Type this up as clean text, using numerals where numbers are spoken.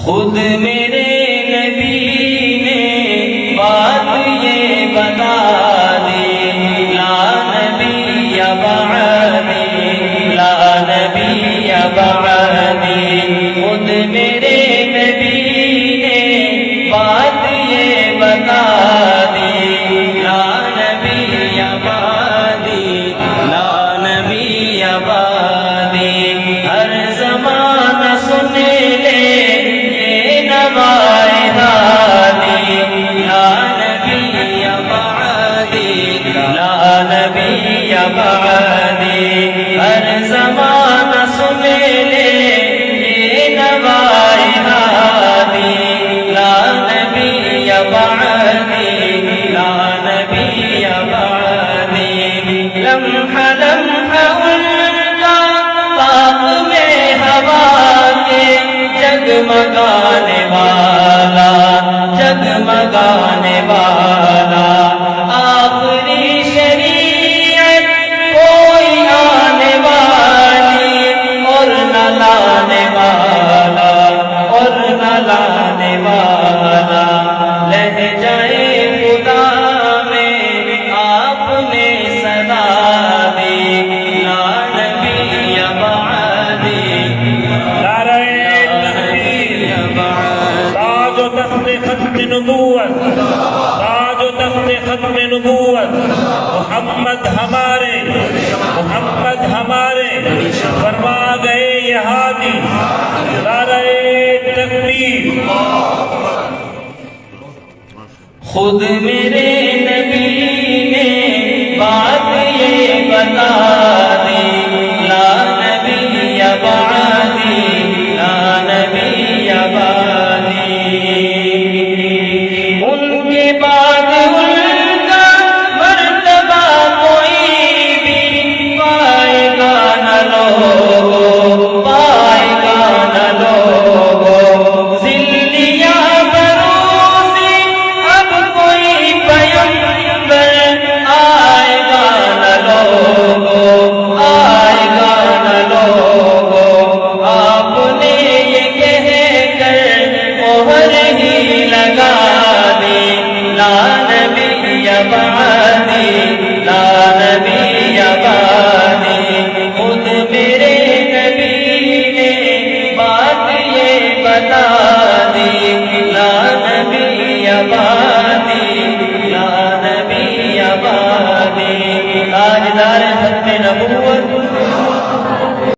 خود میرے نبی نے بات یہ بتا دی، لا نبی بعدی، لا نبی بعدی۔ خود میرے نبی نے بات یہ بتا دی، لا نبی بعدی، لا نبی بعدی۔ ہر زمانہ سن لے یہ نوائے ہادی، لا نبی بعدی، لا نبی بعدی۔ ہر زمانہ سن لے یہ نوائے ہادی، لا نبی بعدی، لا نبی بعدی۔ لمحہ لمحہ ان کا باغ میں ہوا کے جگمگانے والا، جگمگانے والا۔ آخری شریعت کوئی آنے والی اور نہ لانے والا، اور نہ لانے والا۔ لہجۂ خدا میں آپ نے صدا دی، لا نبی بعدی، نعرہ تاج و تخت ختم نبوت، تاج و تخت ختم نبوت۔ محمد ہمارے، محمد ہمارے فرما گئے یہ ہادی، نعرہ تکبیر۔ خود میرے نبی نے بات یہ بتا دی، لا نبی بعدی، لا نبی بعدی۔ ان کے بعد ان کا مرتبہ کوئی بھی پائے گا نہ لوگو، پائے گا نہ لوگو۔ ذلیا بروزی اب کوئی پیغمبر آئے گا نہ لوگو، آئے گا نہ لوگو۔ آپ نے یہ کہہ کر مہر ہی لگا دی، لا نبی بعدی، لا نبی بعدی۔ خود میرے نبی نے بات یہ بتا دی، لا نبی بعدی، لا نبی بعدی۔ تاجدار ختم نبوت